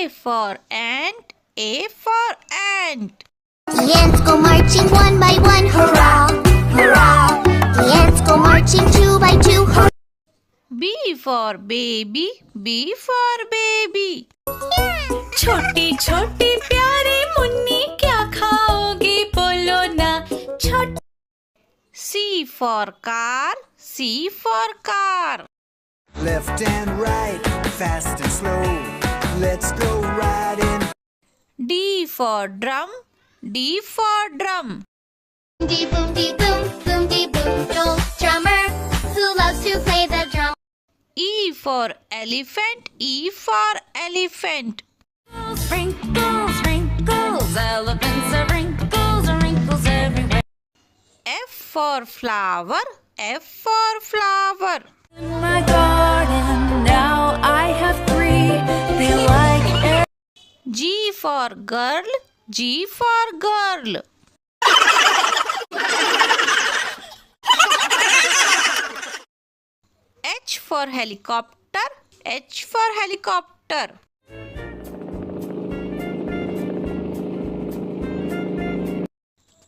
A for ant, A for ant. The ants go marching one by one, hurrah, hurrah. The ants go marching two by two, hurrah. B for baby, B for baby. छोटी छोटी प्यारी मुन्नी क्या खाओगी बोलो ना छोटी. C for car, C for car. Left and right, fast and slow. Let's go riding. D for drum, D for drum. Dee boom dee boom, boom dee boom. Joel drummer who loves to play the drum. E for elephant, E for elephant. Wrinkles, wrinkles, elephants are wrinkles, wrinkles everywhere. F for flower, F for flower. In my garden now I have 3. They like air. G for girl, G for girl. H for helicopter, H for helicopter.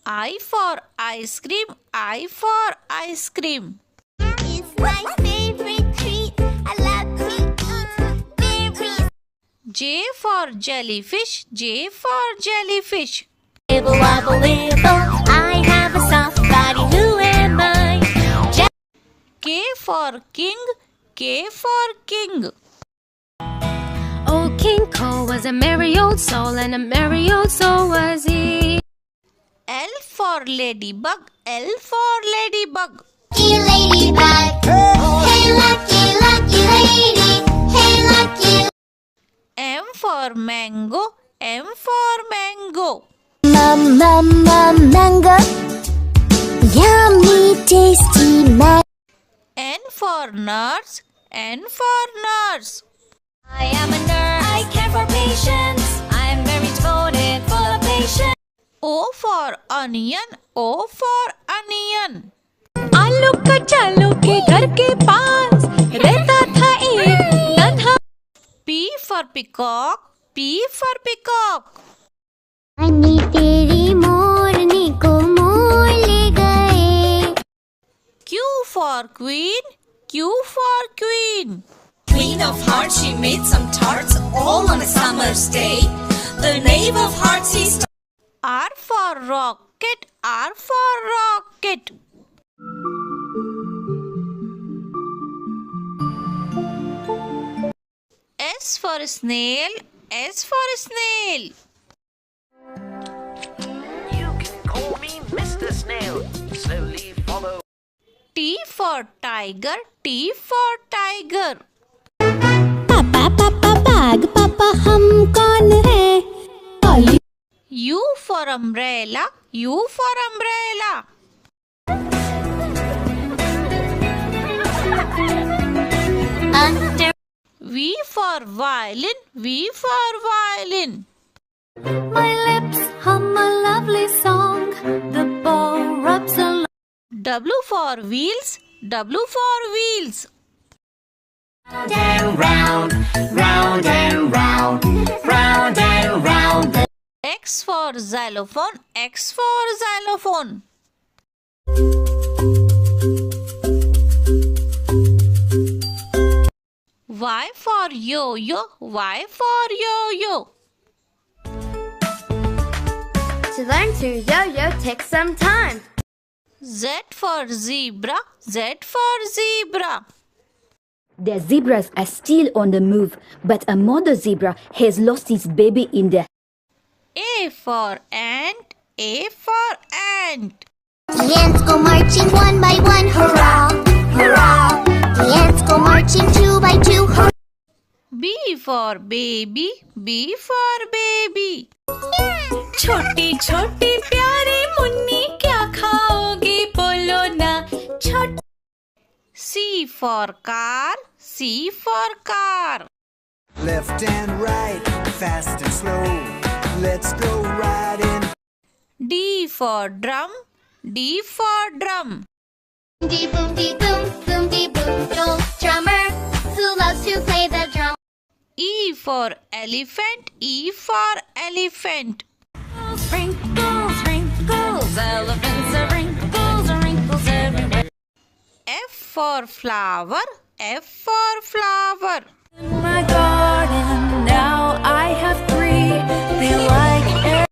I for ice cream, I for ice cream. It's my favorite treat. I love to eat berries. J for jellyfish, J for jellyfish. Wibble wobble wibble, I have a soft body. Who am I? K for king, K for king. Old King Cole was a merry old soul, and a merry old soul was he. L for ladybug, L for ladybug. Lucky ladybug. Hey, lucky, lucky lady. Hey, lucky. M for mango, M for mango. Mango. Yummy, tasty mango. N for nurse, N for nurse. I am a nurse. I care for patients. I am very devoted, full of patience. O for onion, O for onion. आलू कचालू के घर के पास रहता था एक नन्हा. P for peacock, P for peacock. अन्नी तेरी मोरनी को मोर ले गए. Q for queen, Q for queen. Queen of Hearts, she made some tarts all on a summer's day. The knave of hearts he R for rocket, R for rocket. S for snail, S for snail. You can call me Mr. Snail. Slowly follow. T for tiger, T for tiger. पापा पापा बाग पापा हम कौन है? U for umbrella, U for umbrella. Under. V for violin, V for violin. My lips hum a lovely song. The bow rubs along. W for wheels, W for wheels. Round and round, round and round, round and round. X for xylophone, X for xylophone. Y for yo-yo, Y for yo-yo. To learn to yo-yo takes some time. Z for zebra, Z for zebra. The zebras are still on the move, but a mother zebra has lost its baby in the. A for ant, A for ant. The ants go marching one by one, hurrah, hurrah. The ants go marching two by two, hurrah. B for baby, B for baby. छोटी छोटी प्यारी मुन्नी क्या खाओगी बोलो ना छोटी. C for car, C for car. Left and right, fast and slow. Let's go riding. D for drum, D for drum. Dee boom dee boom, boom dee boom. Joel drummer who loves to play the drum. E for elephant, E for elephant. Wrinkles, wrinkles, elephants are wrinkles everywhere. F for flower, F for flower. In my garden, now I have three. They like air.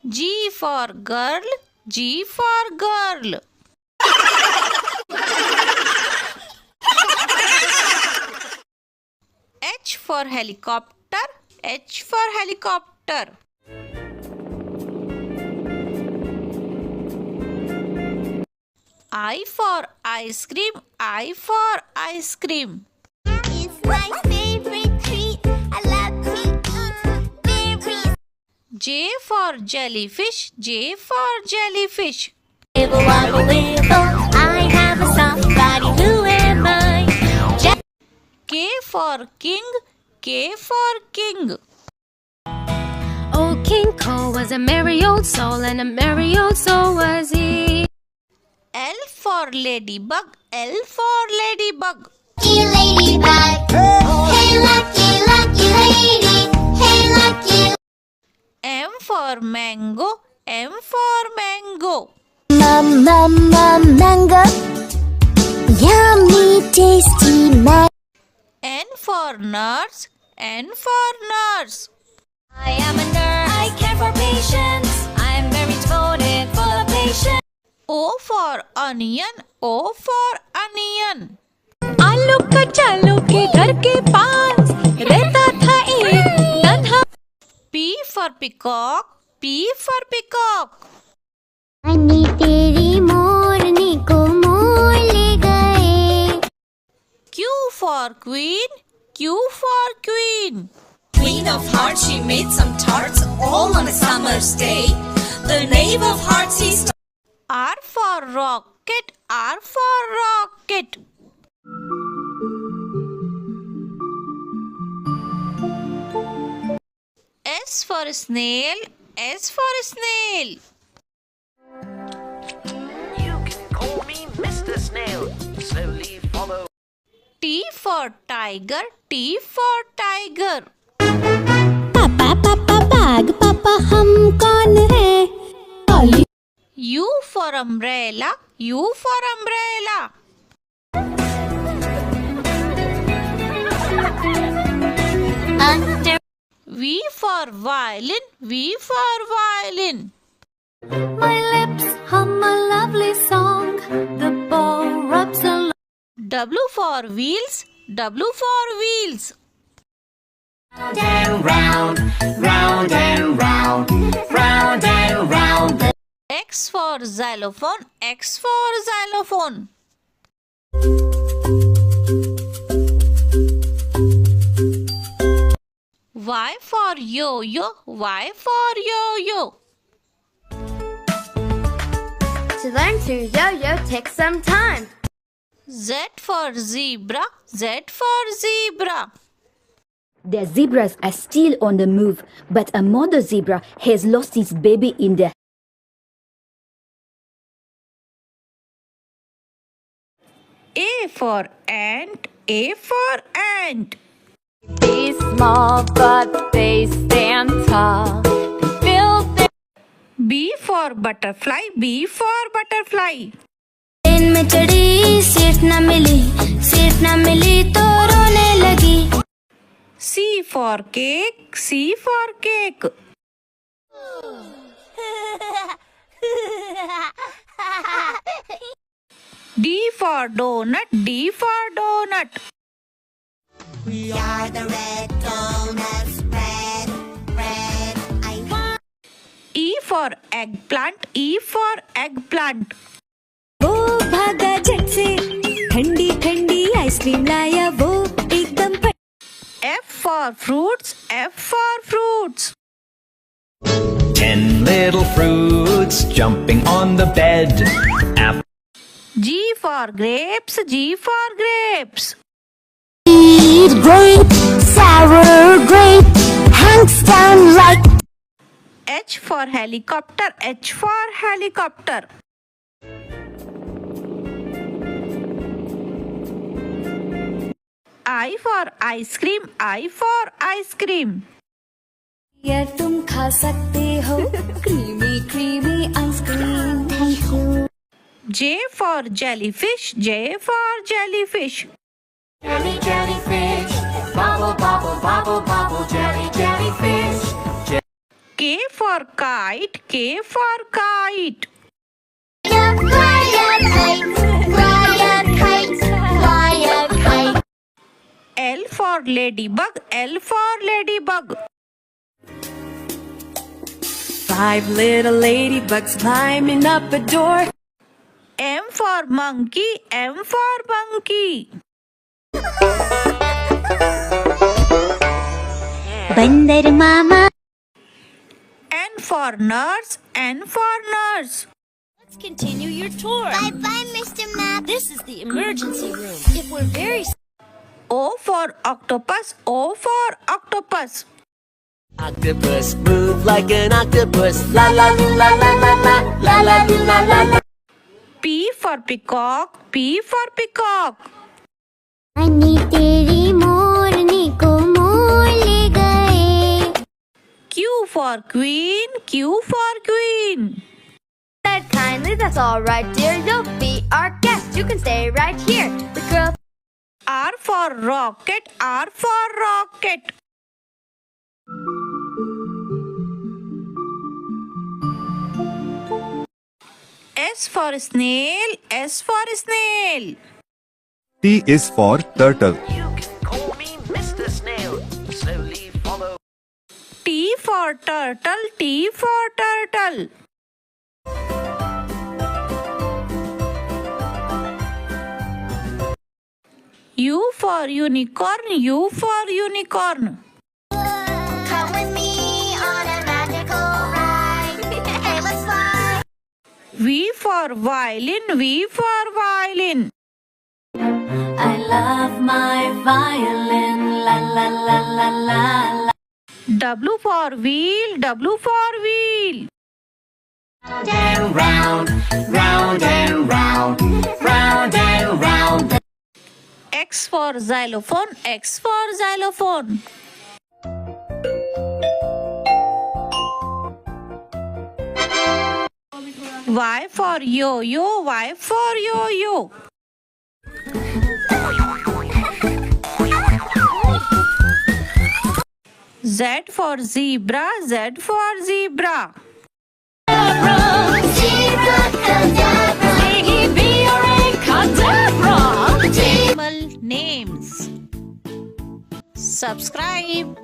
G for girl, G for girl. H for helicopter, H for helicopter. I for ice cream, I for ice cream. It's my favorite treat. I love to eat berries. J for jellyfish, J for jellyfish. Wibble wobble wibble, I have a soft body. Who am I? K for king, K for king. Old King Cole was a merry old soul, and a merry old soul was he. L for ladybug, L for ladybug. Lucky ladybug. Hey, lucky, lucky lady. Hey, lucky. M for mango, M for mango. Mango. Yummy, tasty mango. N for nurse, N for nurse. I am a nurse. I care for patients. I am very devoted, full of patience. O for onion, O for onion. आलू कचालू के घर के पास रहता था एक तन्हा. P for peacock, P for peacock. रानी तेरी मोरनी को मोर ले गए. Q for queen, Q for queen. Queen of Hearts, she made some tarts all on a summer's day. The knave of hearts, he R for rocket, R for rocket. S for snail, S for snail. You can call me Mr. Snail. Slowly follow. T for tiger, T for tiger. पापा पापा बाग पापा हम कौन है? U for umbrella, U for umbrella. Under V for violin, V for violin. my lips hum a lovely song. The bow rubs along. W for wheels, W for wheels. And round, round and round, round and round. X for xylophone, X for xylophone. Y for yo-yo, Y for yo-yo. To learn to yo-yo takes some time. Z for zebra, Z for zebra. The zebras are still on the move, but a mother zebra has lost its baby in the A for ant, A for ant. Be small, but they stand tall. They build their B for butterfly, B for butterfly. Train में चढ़ी seat न मिली तो रोने लगी. C for cake, C for cake. D for donut, D for donut. We are the red donuts, red, red. I want. E for eggplant, E for eggplant. वो भागा झट से ठंडी ठंडी आइसक्रीम लाया वो एकदम F for fruits, F for fruits. 10 little fruits jumping on the bed. Apple. G for grapes, G for grapes. Sweet grape, sour grape, hangs down like. H for helicopter, H for helicopter. I for ice cream, I for ice cream. यार तुम खा सकते हो creamy creamy ice cream. Thank you. J for jellyfish, J for jellyfish. Jelly, jellyfish. Bubble, bubble, bubble, bubble, jelly, jellyfish. K for kite, K for kite. Fly a kite, fly a kite, fly a kite. L for ladybug, L for ladybug. 5 little ladybugs climbing up a door. M for monkey, M for monkey. Bandar mama. N for nurse, N for nurse. Let's continue your tour. Bye bye, Mr. Map. This is the emergency room. If we're very O for octopus, O for octopus. Octopus, move like an octopus. La la loo, la la la la, la la loo, la la la. P for peacock, P for peacock. अन्नी तेरी मोरनी को मोर ले गए। Q for queen, Q for queen. Said kindly, that's all right, dear. You'll be our guest. You can stay right here. The girl. R for rocket, R for rocket. S for snail, S for snail. T is for turtle. You can call me Mr. Snail. Slowly follow. T for turtle, T for turtle. U for unicorn, U for unicorn. Come with me on a magical ride. Hey, let's fly. V for violin, V for violin. I love my violin. La la la la la la. W for wheel, W for wheel. And round, round and round, round and round. X for xylophone, X for xylophone. Y for yo-yo, Y for yo-yo. Z for zebra, Z for zebra. Animal names. Subscribe.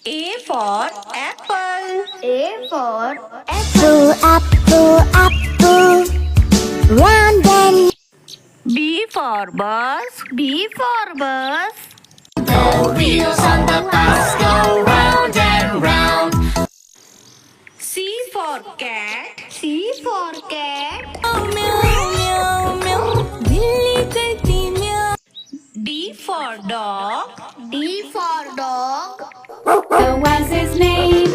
A for apple. A for Apple, apple, apple. Round and B for bus. B for bus. Wheels on the bus go round and round. C for cat. C for cat. D for dog. D for dog. What's his name?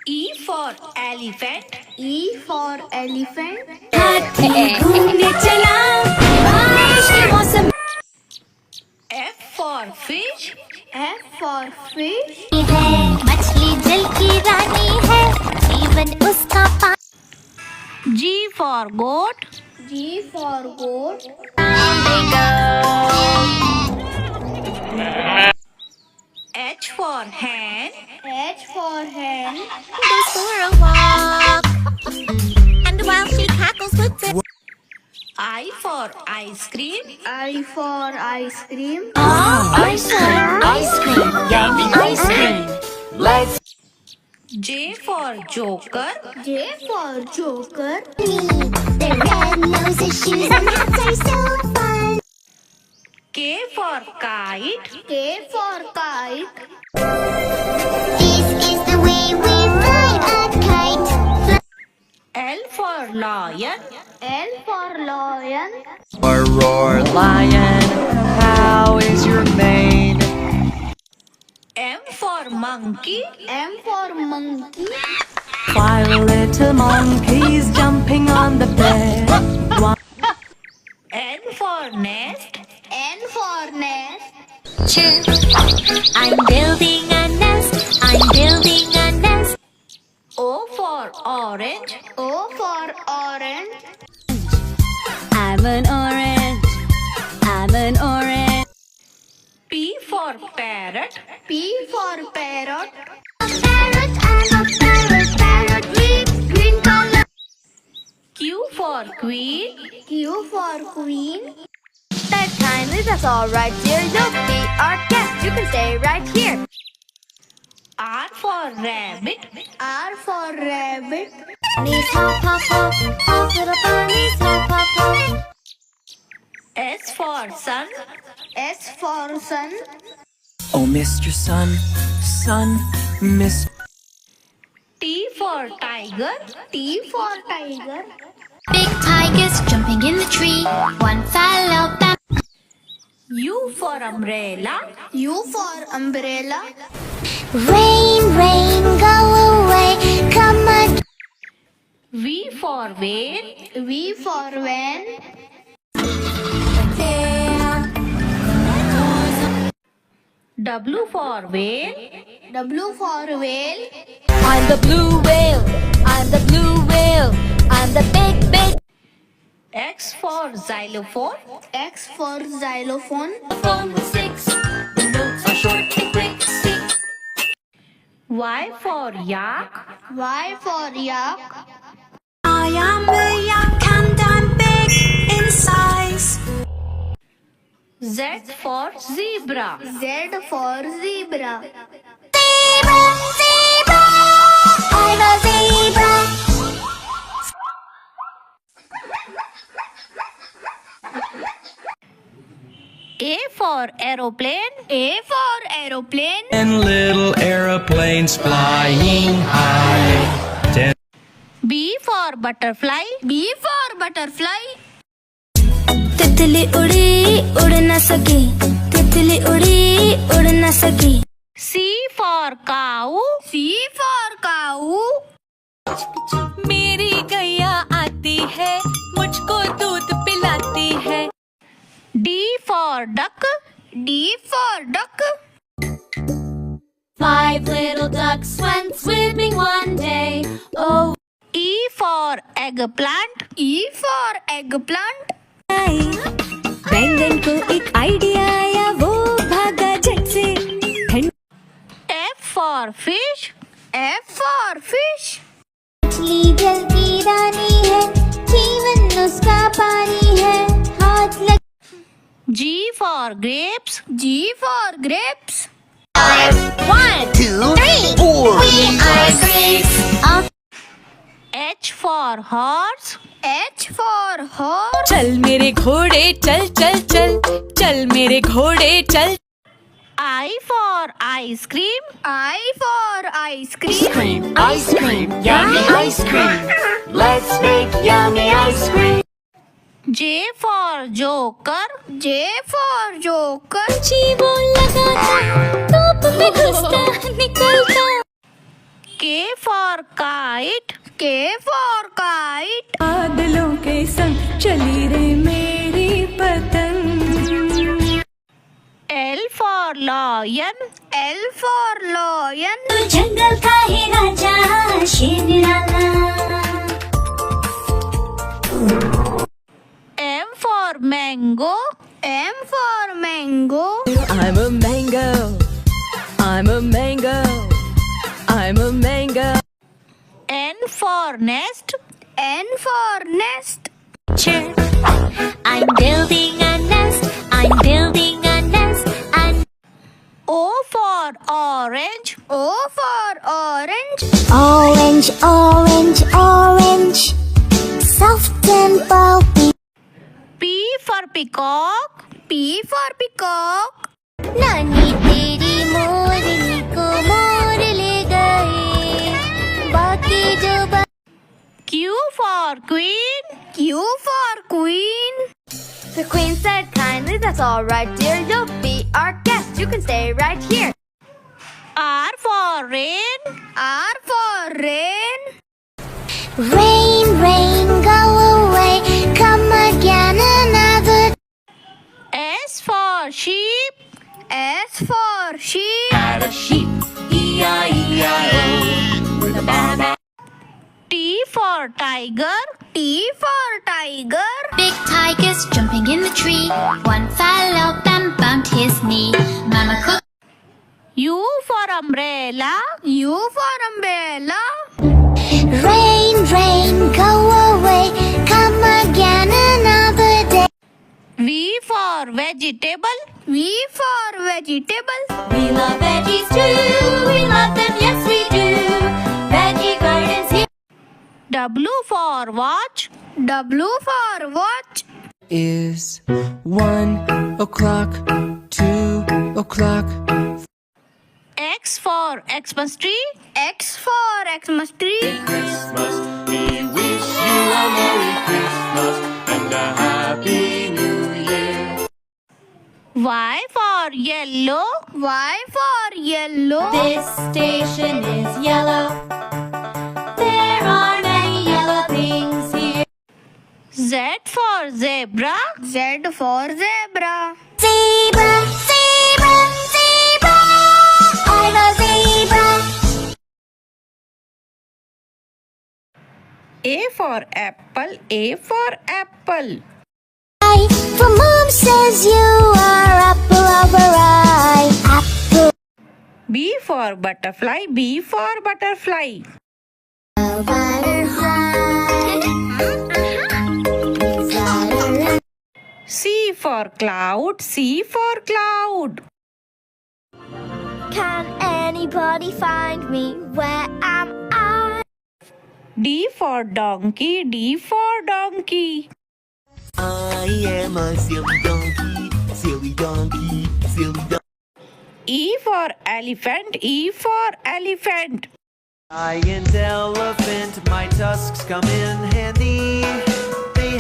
E for elephant. E for elephant. घूमने चला बारिश के मौसम। F for fish. F for fish. है मछली जल की रानी है जीवन उसका पानी। G for goat. G for goat. H for hen. H for hen. Goes for a walk, and while she cackles with it. I for ice cream. I for ice cream. Ice cream, ice cream, yummy ice cream. Let's J for joker. J for joker. Their red noses, shoes, and hats are so fun. K for kite. K for kite. This is the way we fly a kite. L for lion. L for lion. Roar, lion, how is your mane? M for monkey. M for monkey. 5 little monkeys jumping on the bed. One nest. N for nest. I'm building a nest. I'm building a nest. O for orange. O for orange. I'm an orange. I'm an orange. P for parrot. P for parrot. A parrot, I'm a parrot. Parrot with green color. Q for queen. Q for queen. That kindly, that's all right, dear. You'll be our guest. You can stay right here. R for rabbit. R for rabbit. Knees hop, hop, hop. Hop, little bunnies, hop, hop, hop. S for sun. S for sun. Oh, Mr. Sun, Sun, Miss. T for tiger. T for tiger. Big tigers jumping in the tree. One fell out back. U for umbrella. U for umbrella. Rain, rain, go away. Come again. V for van. V for van. W for whale. W for whale. I'm the blue whale. I'm the blue whale. I'm the big, big. X for xylophone. X for xylophone. Phone with six. The notes are short and quick. Stick. Y for yak. Y for yak. I am a yak and I'm big in size. Z for zebra. Z for zebra. Zebra, zebra. I'm a zebra. A for aeroplane. A for aeroplane. And little aeroplanes flying high. B for butterfly. B for butterfly. तितली उड़ी उड़ न सकी. तितली उड़ी उड़ न सकी. C for cow. C for cow. मेरी गैया आती है, मुझको दूध पिलाती है. D for duck. D for duck. 5 little ducks went swimming one day. Oh, E for eggplant. E for eggplant. बैंगन को एक आइडिया आया, वो भागा झट से. F for fish. F for fish. मछली जल की रानी है. जीवन उसका पानी है. हाथ लग. G for grapes. G for grapes. 1, 2, 3, 4. We are grapes. H for horse. H for horse. चल मेरे घोड़े चल चल चल, चल मेरे घोड़े चल. I for ice cream. I for ice cream. Ice cream, yummy ice cream. Let's make yummy ice cream. J for joker. J for joker. जीवों लगाता, धूप में घुसता निकलता. K for kite. K for kite. बादलों के संग चली रे मेरी पतंग. L for lion. L for lion. जंगल का है राजा, शेर निराला. M for mango. M for mango. I'm a mango. I'm a mango. I'm a mango. N for nest. N for nest. I'm building a nest. I'm building a nest. And O for orange. O for orange. orange, orange, orange. Soft and pulpy. P for peacock. P for peacock. नानी तेरी मोरनी को मोर ले गए. बाकी जो Q for queen. Q for queen. The queen said kindly, that's all right, dear. You'll be our guest. You can stay right here. R for rain. R for rain. rain, rain, go away. Come again another. for sheep. S for sheep. At a sheep, E-I-E-I-O. With a ba-ba. T for tiger. T for tiger. Big tiger's jumping in the tree. One fell out and bumped his knee. Mama cooked. U for umbrella. U for umbrella. Rain, rain, go away. Come again another day. V for vegetable. V for vegetable. We love veggies too. We love them, yes we do. Veggie gardens here. W for watch. W for watch. Is 1 o'clock, 2 o'clock. X for Xmas tree. X for Xmas tree. Christmas, we wish you a Merry Christmas and a Happy New Year. Y for yellow. Y for yellow. This station is yellow. There are many yellow things here. Z for zebra. Z for zebra. Zebra, zebra, zebra. I'm a zebra. A for apple. A for apple. For mom says you are apple of her eye. Apple. B for butterfly. B for butterfly. C for cloud. C for cloud. Can anybody find me? Where am I? D for donkey. D for donkey. I am a silly donkey, silly donkey, silly donkey. E for elephant. E for elephant. Giant elephant, my tusks come in handy. They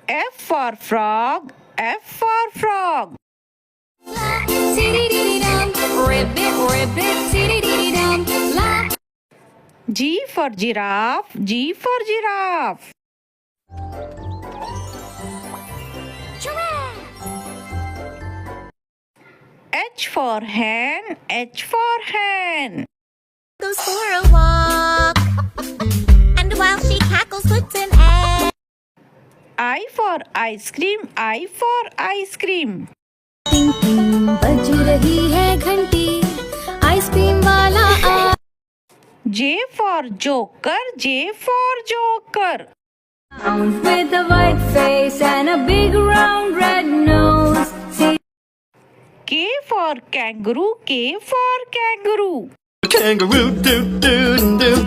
F for frog. F for frog. Ribbit, ribbit, tiddy-diddy-dum. G for giraffe. G for giraffe. H for hen. H for hen. Goes for a walk, and while she cackles, puts an egg. I for ice cream. I for ice cream. बज रही है घंटी ice cream वाला आ J for joker. J for joker. with a white face and a big round red nose. See K for kangaroo. K for kangaroo. Kangaroo doo doo doo.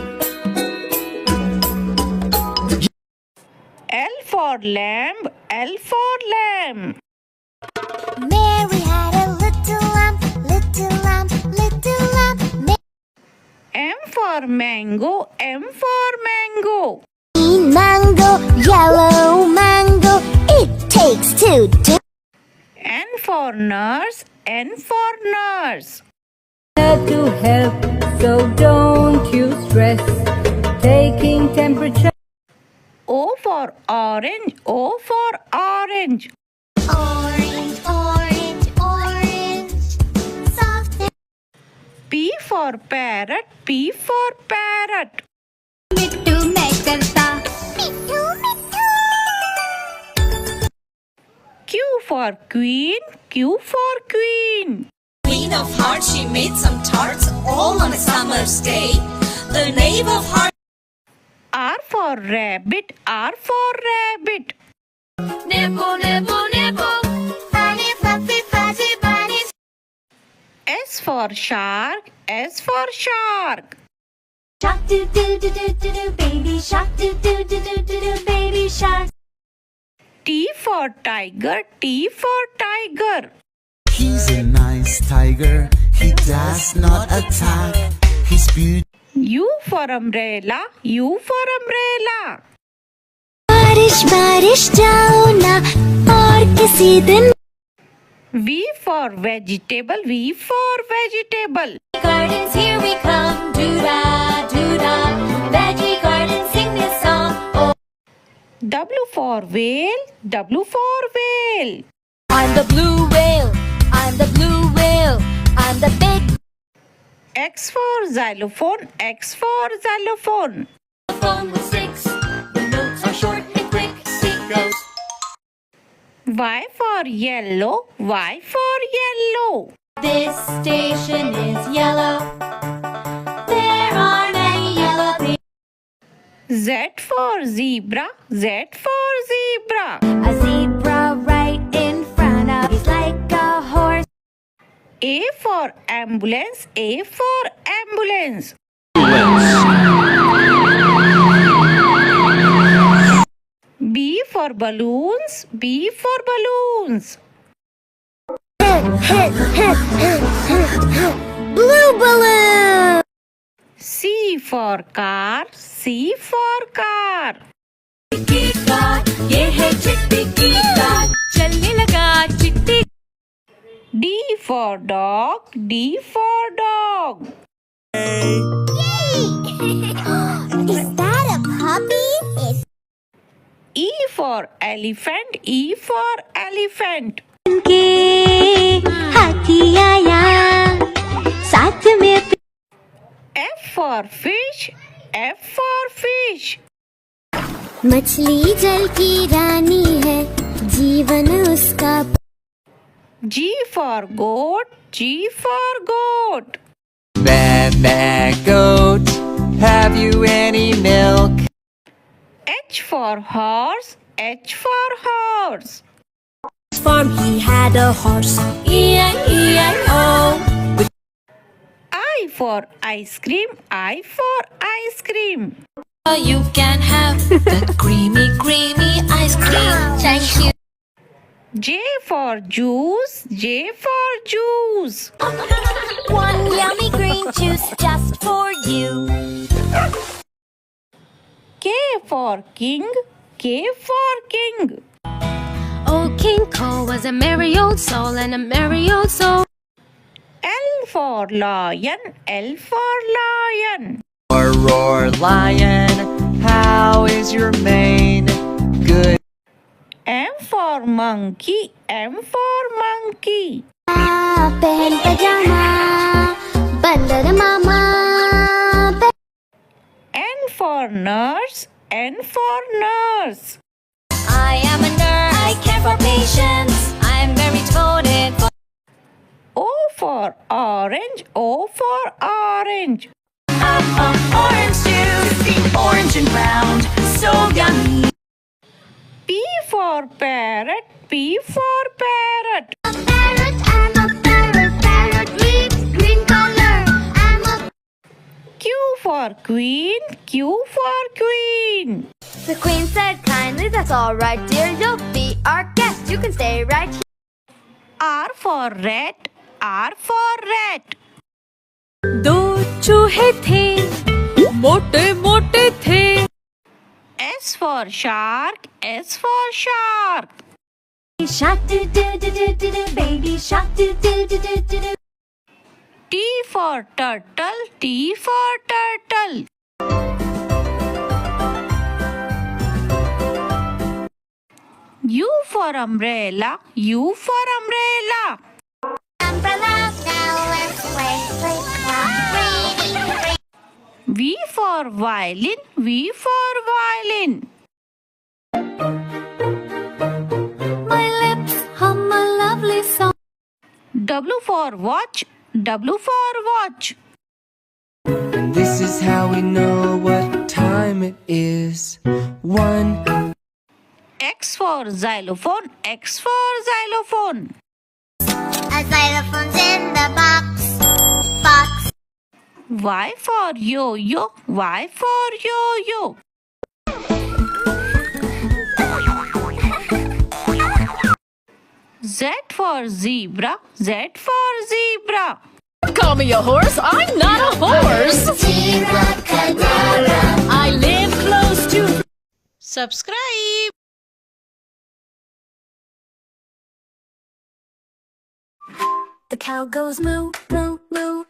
L for lamb. L for lamb. Mary had a little lamb, little lamb, little lamb. M for mango. M for mango. Green mango, yellow mango. It takes two to. N for nurse. N for nurse. to help, so don't you stress. Taking temperature. O for orange. O for orange. Orange, orange, orange. Soft and P for parrot. P for parrot. मिट्टू मैं करता mittu, mittu. Q for queen. Q for queen. Queen of Hearts, she made some tarts all on a summer's day. The knave of hearts. R for rabbit. R for rabbit. Nibble, nibble, nibble. Funny, fluffy, fuzzy bunnies. S for shark. S for shark. Shark do do do do do do, baby shark do do do do do do, baby shark. T for tiger. T for tiger. He's a nice tiger, he does not attack. He's beautiful. U for umbrella. U for umbrella. बारिश बारिश जाओ ना और किसी दिन. V for vegetable. V for vegetable. Gardens, here we come, doo-da, doo-da. Veggie gardens, sing this song. Oh, W for whale. W for whale. On the blue whale. I'm the blue whale. I'm the big X for xylophone, X for xylophone. phone with six. The notes are short and quick. It goes. Y for yellow, Y for yellow. This station is yellow. There are many yellow people. Z for zebra, Z for zebra. A zebra right in front of. He's like a horse. A for ambulance, A for ambulance. B for balloons, B for balloons. Blue balloon. C for car, C for car. चिट्टी car ये है चिट्टी की car चलने लगा चिट्टी D for dog, D for dog. Is that a puppy? E for elephant, E for elephant. हाथी आया साथ में. F for fish, F for fish. मछली जल की रानी है, जीवन उसका. G for goat, G for goat. Baa goat, have you any milk? H for horse, H for horse. farm he had a horse E-I-E-I-O I for ice cream, I for ice cream. You can have that creamy ice cream Thank you. J for juice, J for juice. One yummy green juice just for you. K for king, K for king. Old King Cole was a merry old soul and a merry old soul. L for lion, L for lion. Roar, lion, how is your mane? Good. M for monkey, M for monkey. पहन पजामा, बंदर मामा. N for nurse, N for nurse. I am a nurse. I care for patients. I am very devoted. O for orange, O for orange. Orange juice orange and round so yummy P for parrot, P for parrot. Parrot, I'm a parrot. Parrot reads green color. I'm a. Q for queen, Q for queen. The queen said kindly, that's all right, dear. You'll be our guest. You can stay right here. R for rat, R for rat. दो चूहे थे मोटे मोटे थे S for shark, S for shark. Shark do do do do do do, baby shark do do do do do do. T for turtle, T for turtle. U for umbrella, U for umbrella. Umbrella, now let's play. Play, play. V for violin, V for violin. My lips hum a lovely song. W for watch, W for watch. And this is how we know what time it is. 1. X for xylophone, X for xylophone. A xylophone's in the box. Box. Y for yo-yo, Y for yo-yo. Z for zebra, Z for zebra. Call me a horse, I'm not a horse Zebra, cadabra. I live close to Subscribe. The cow goes moo, moo, moo.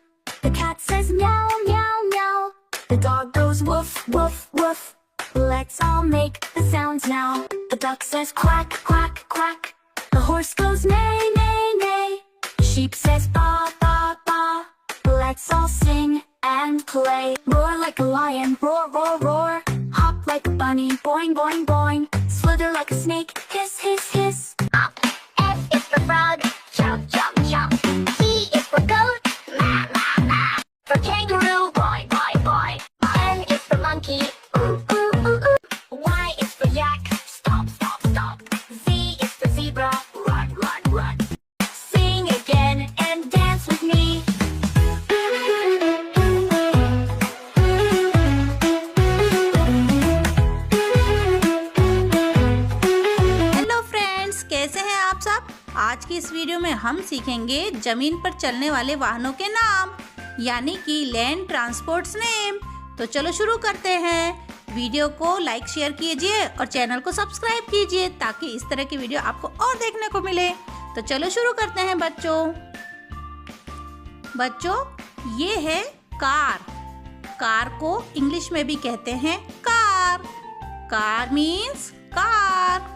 The cat says meow, meow, meow. The dog goes woof, woof, woof. Let's all make the sounds now. The duck says quack, quack, quack. The horse goes neigh, neigh, neigh. Sheep says ba, ba, ba. Let's all sing and play. Roar like a lion, roar, roar, roar. Hop like a bunny, boing, boing, boing. Slither like a snake, hiss, hiss, hiss. F is for frog, jump, jump, jump. T is for goat, ma, ma, ma. For kangaroo, boing, boing, boing. N is for monkey, ooh, ooh, ooh, ooh. Y is for yak, stomp, stomp, stomp. Z is for zebra, run, run, run. Sing again and dance with me. Hello friends, कैसे हैं आप सब। आज की इस video में हम सीखेंगे जमीन पर चलने वाले वाहनों के नाम, यानी कि लैंड ट्रांसपोर्ट्स नेम। तो चलो शुरू करते हैं। वीडियो को लाइक शेयर कीजिए और चैनल को सब्सक्राइब कीजिए ताकि इस तरह की वीडियो आपको और देखने को मिले। तो चलो शुरू करते हैं बच्चों, ये है कार। कार को इंग्लिश में भी कहते हैं car. Car means car.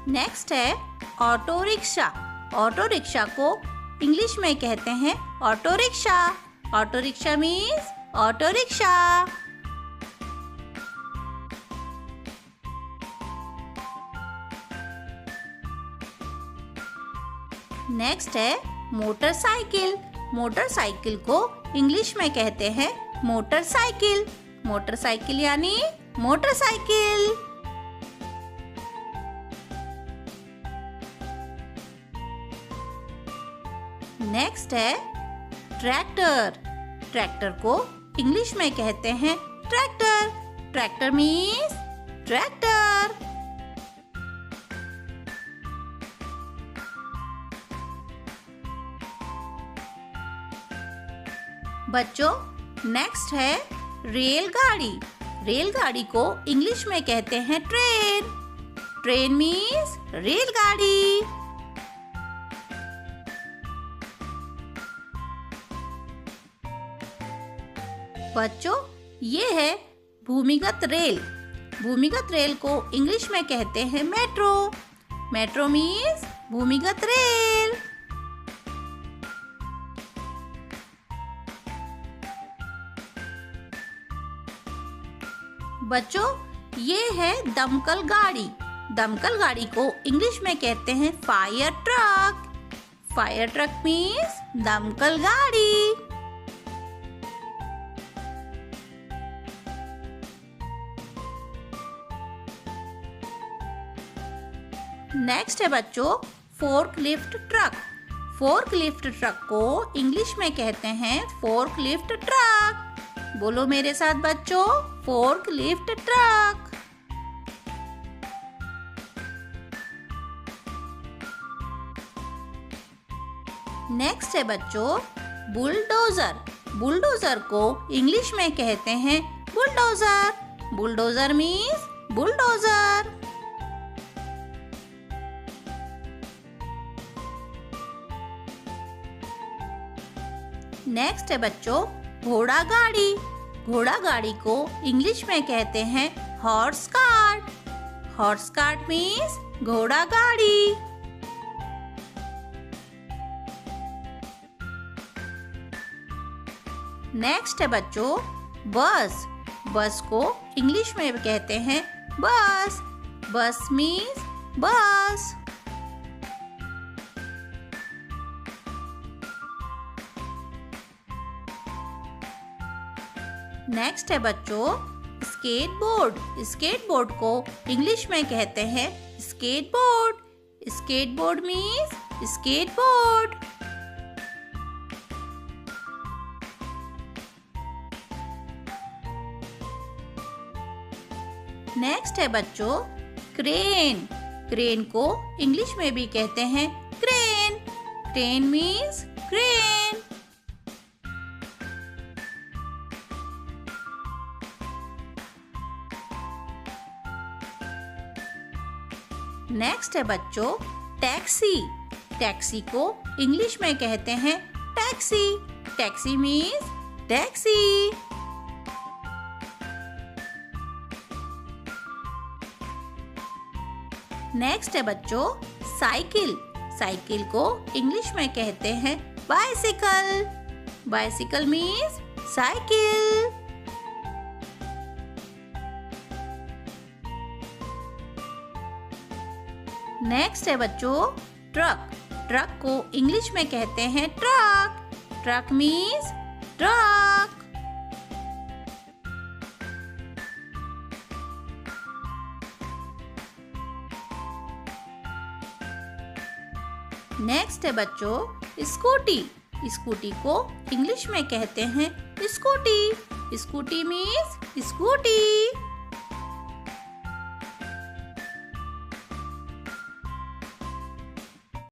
Next है ऑटो रिक्शा। ऑटो रिक्शा को इंग्लिश में कहते हैं auto rickshaw. Auto rickshaw means auto rickshaw. Next है मोटरसाइकिल। मोटरसाइकिल को इंग्लिश में कहते हैं मोटरसाइकिल। मोटरसाइकिल यानी मोटरसाइकिल। नेक्स्ट है ट्रैक्टर। ट्रैक्टर को इंग्लिश में कहते हैं ट्रैक्टर। Tractor means tractor. बच्चों, नेक्स्ट है रेलगाड़ी। रेलगाड़ी को इंग्लिश में कहते हैं ट्रेन। ट्रेन मीन्स रेलगाड़ी। बच्चों, ये है भूमिगत रेल। भूमिगत रेल को इंग्लिश में कहते हैं मेट्रो। मेट्रो मीन्स भूमिगत रेल। बच्चों, ये है दमकल गाड़ी। दमकल गाड़ी को इंग्लिश में कहते हैं fire truck. Fire truck means दमकल गाड़ी। नेक्स्ट है बच्चों fork lift truck. Fork lift truck को इंग्लिश में कहते हैं फोर्क लिफ्ट ट्रक। बोलो मेरे साथ बच्चों, फोर्क लिफ्ट ट्रक। नेक्स्ट है बच्चों बुलडोजर। बुलडोजर को इंग्लिश में कहते हैं bulldozer. Bulldozer means bulldozer. Next है बच्चों घोड़ा गाड़ी। घोड़ा गाड़ी को इंग्लिश में कहते हैं horse cart. Horse cart means घोड़ा गाड़ी। नेक्स्ट है बच्चों बस। बस को इंग्लिश में कहते हैं बस। बस मीन्स बस। नेक्स्ट है बच्चों स्केटबोर्ड। स्केटबोर्ड को इंग्लिश में कहते हैं skateboard. Skateboard means skateboard. Next है बच्चों क्रेन। क्रेन को इंग्लिश में भी कहते हैं crane. Crane means crane. Next है बच्चों टैक्सी। टैक्सी को इंग्लिश में कहते हैं taxi. Taxi means taxi. Next है बच्चों साइकिल। साइकिल को इंग्लिश में कहते हैं bicycle. Bicycle means cycle. Next है बच्चों ट्रक। ट्रक को इंग्लिश में कहते हैं truck. Truck means truck. Next है बच्चों स्कूटी। स्कूटी को इंग्लिश में कहते हैं स्कूटी। Scooty means scooty.